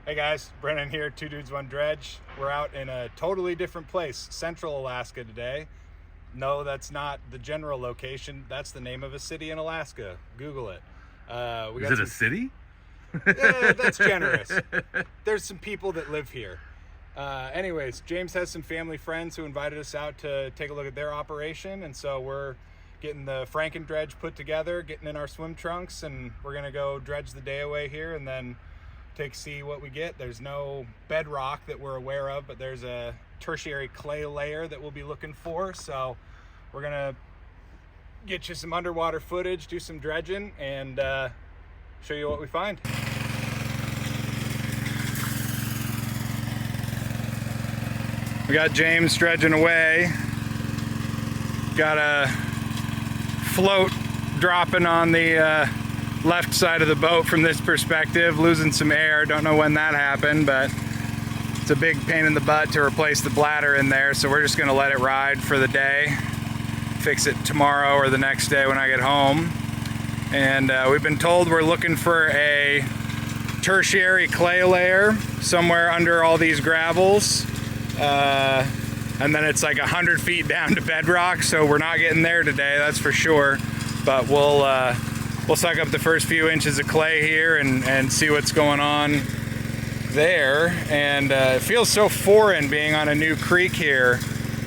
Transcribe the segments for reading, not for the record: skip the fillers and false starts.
Hey guys, Brennan here, Two Dudes, One Dredge. We're out in a totally different place, Central Alaska today. No, that's not the general location. That's the name of a city in Alaska. Google it. Is it a city? That's generous. There's some people that live here. Anyways, James has some family friends who invited us out to take a look at their operation, and so we're getting the Franken dredge put together, getting in our swim trunks, and we're gonna go dredge the day away here and then see what we get. There's no bedrock that we're aware of, but there's a tertiary clay layer that we'll be looking for. So we're gonna get you some underwater footage, do some dredging, and show you what we find. We got James dredging away. Got a float dropping on the left side of the boat from this perspective, losing some air. Don't know when that happened, but it's a big pain in the butt to replace the bladder in there, so we're just gonna let it ride for the day. Fix it tomorrow or the next day when I get home. And we've been told we're looking for a tertiary clay layer somewhere under all these gravels. And then it's like 100 feet down to bedrock, so we're not getting there today, that's for sure. But we'll suck up the first few inches of clay here and see what's going on there. And it feels so foreign being on a new creek here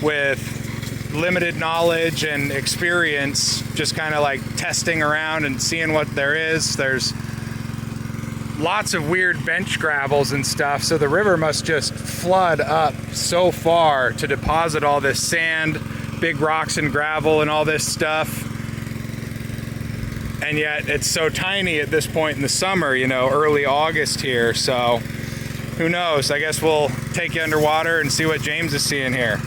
with limited knowledge and experience, just kind of like testing around and seeing what there is. There's lots of weird bench gravels and stuff, so the river must just flood up so far to deposit all this sand, big rocks and gravel and all this stuff. And yet it's so tiny at this point in the summer, you know, early August here. So who knows? I guess we'll take you underwater and see what James is seeing here.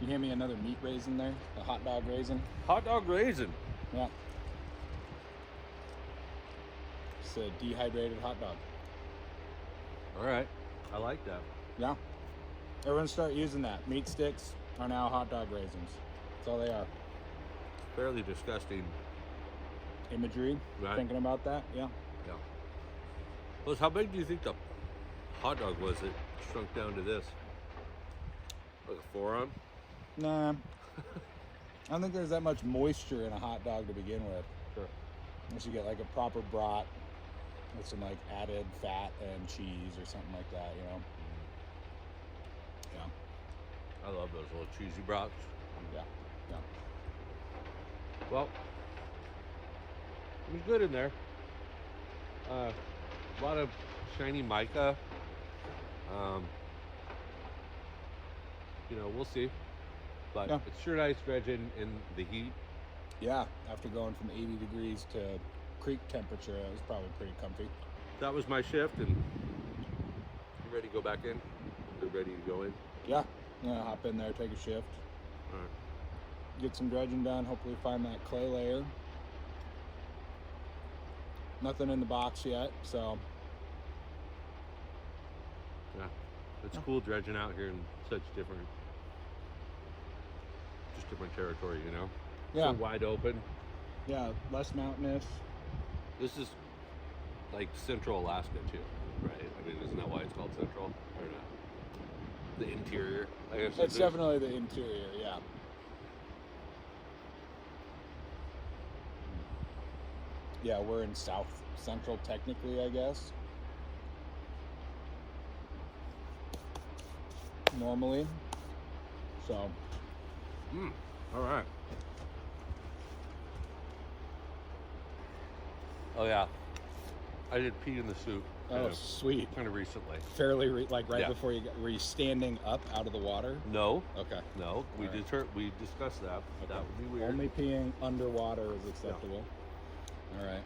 Hand me another meat raisin there, a hot dog raisin. Hot dog raisin. Yeah. It's a dehydrated hot dog. All right. I like that. Yeah. Everyone start using that. Meat sticks are now hot dog raisins. That's all they are. Fairly disgusting. Imagery. Right. Thinking about that. Yeah. Yeah. Liz, how big do you think the hot dog was that shrunk down to this? Like a forearm? Nah. I don't think there's that much moisture in a hot dog to begin with. Sure. Unless you get like a proper brat with some like added fat and cheese or something like that, you know? Yeah. I love those little cheesy brats. Yeah. Yeah. Well, it was good in there. A lot of shiny mica. We'll see. But Yeah. it's sure nice dredging in the heat. Yeah. After going from 80 degrees to creek temperature, it was probably pretty comfy. That was my shift, and you ready to go back in? You're ready to go in? Yeah. I'm gonna hop in there, take a shift, All right. get some dredging done, hopefully find that clay layer. Nothing in the box yet, so Yeah. It's cool dredging out here in such different territory, you know? yeah. So wide open. Yeah, less mountainous. This is like Central Alaska too, right? I mean, isn't that why it's called Central? Or not? The interior, I guess. It's definitely the interior, yeah. Yeah, we're in South Central technically, I guess. Normally. So, All right. Oh yeah, I did pee in the soup. oh, sweet. Kind of recently. Fairly right Yeah. before were you standing up out of the water? No, Okay. no, we All right. we discussed that. Okay. That would be weird. Only peeing underwater is acceptable. All right.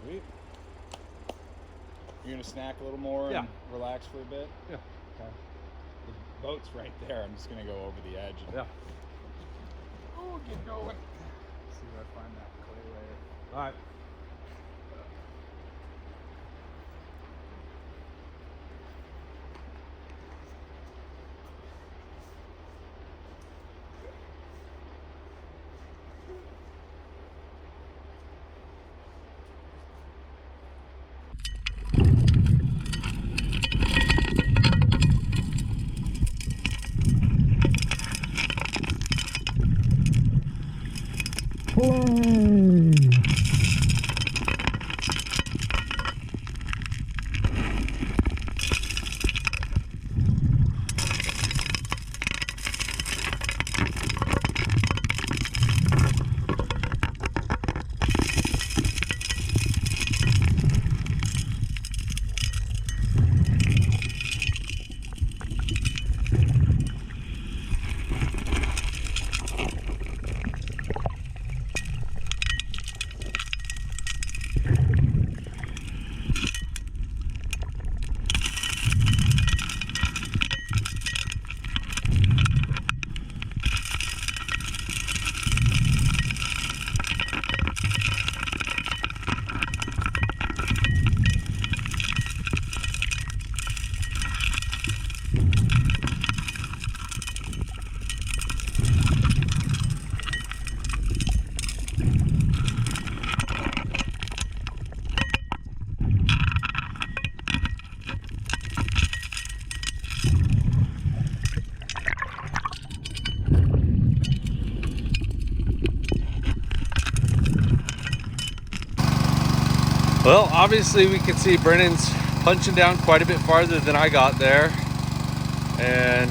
Sweet. You're gonna snack a little more Yeah. and relax for a bit? Yeah. Okay. The boat's right there. I'm just gonna go over the edge. And, Yeah. oh, get going. See if I find that clay layer. All right. Well, obviously we can see Brennan's punching down quite a bit farther than I got there. And,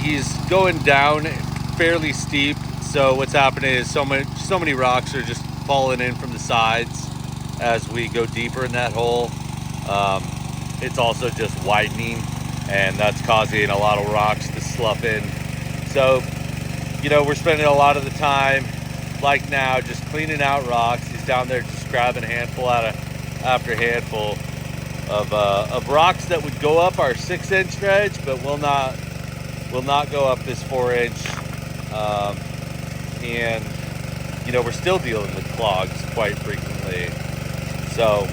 he's going down fairly steep. So what's happening is so many rocks are just falling in from the sides as we go deeper in that hole. It's also just widening, and that's causing a lot of rocks to slough in. So, we're spending a lot of the time, like now, just cleaning out rocks. He's down there just grabbing handful after handful of rocks that would go up our 6-inch dredge, but will not will not go up this 4-inch. And you know, we're still dealing with clogs quite frequently. So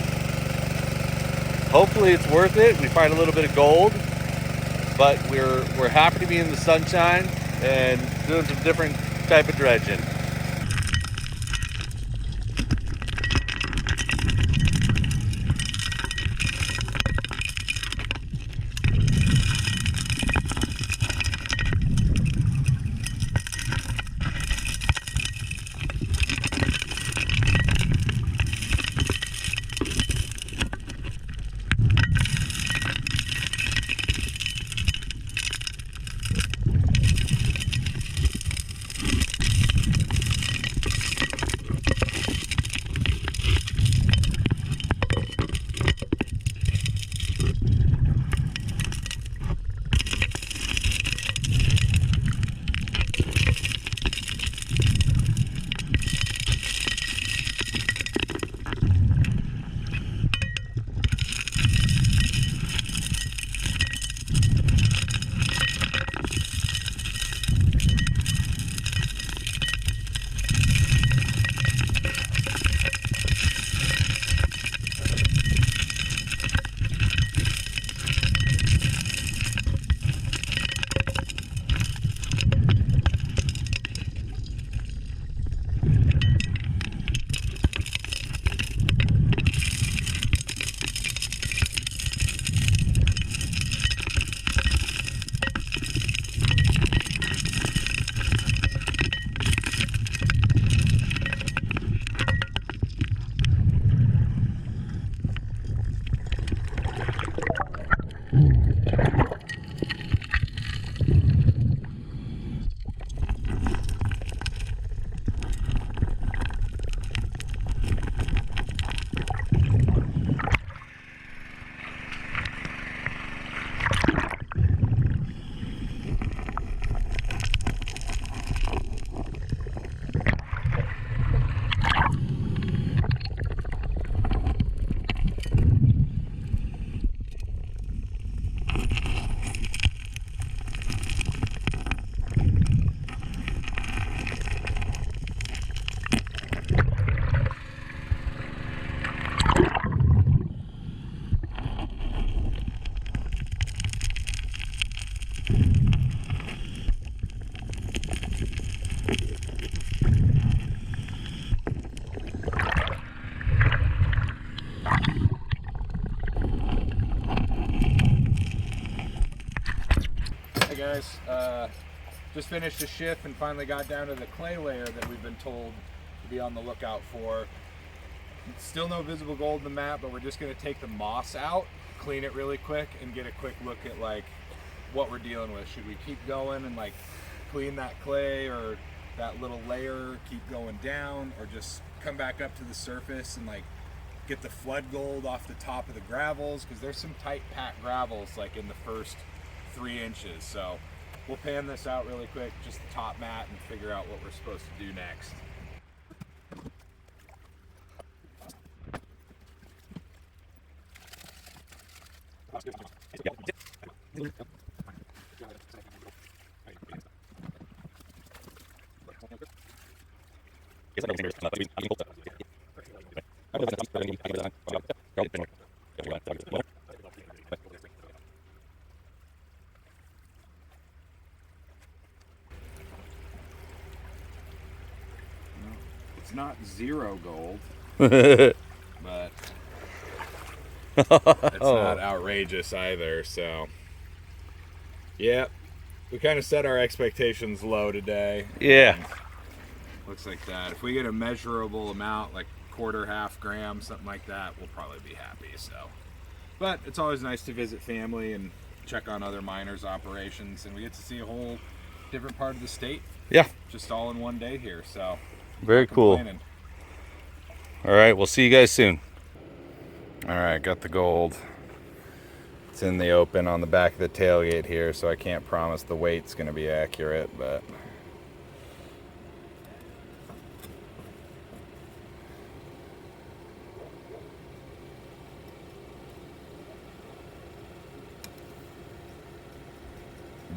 hopefully it's worth it. We find a little bit of gold, but we're happy to be in the sunshine and doing some different type of dredging. Hey guys, just finished the shift and finally got down to the clay layer that we've been told to be on the lookout for. Still no visible gold in the map, but we're just going to take the moss out, clean it really quick, and get a quick look at like what we're dealing with. Should we keep going and like clean that clay or that little layer, keep going down, or just come back up to the surface and like get the flood gold off the top of the gravels, because there's some tight packed gravels like in the first 3 inches. So we'll pan this out really quick, just the top mat, and figure out what we're supposed to do next. It's not zero gold, but it's not outrageous either. So yeah, we kind of set our expectations low today. Yeah. Looks like that. If we get a measurable amount, like quarter, half gram, something like that, we'll probably be happy. So, but it's always nice to visit family and check on other miners' operations, and we get to see a whole different part of the state. Yeah. Just all in one day here. So Very cool. All right, we'll see you guys soon. All right, got the gold. It's in the open on the back of the tailgate here, so I can't promise the weight's going to be accurate, but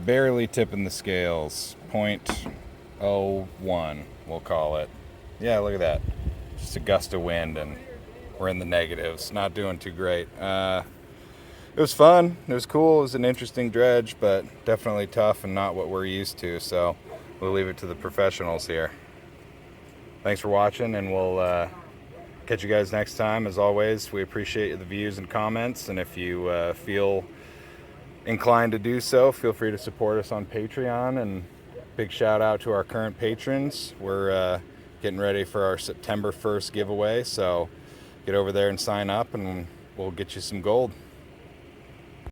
barely tipping the scales. 0.01, we'll call it. Yeah, look at that. Just a gust of wind and we're in the negatives. Not doing too great. It was fun. It was cool. It was an interesting dredge, but definitely tough and not what we're used to. So we'll leave it to the professionals here. Thanks for watching, and we'll catch you guys next time. As always, we appreciate the views and comments, and if you feel inclined to do so, feel free to support us on Patreon. And big shout out to our current patrons. We're getting ready for our September 1st giveaway, so get over there and sign up and we'll get you some gold.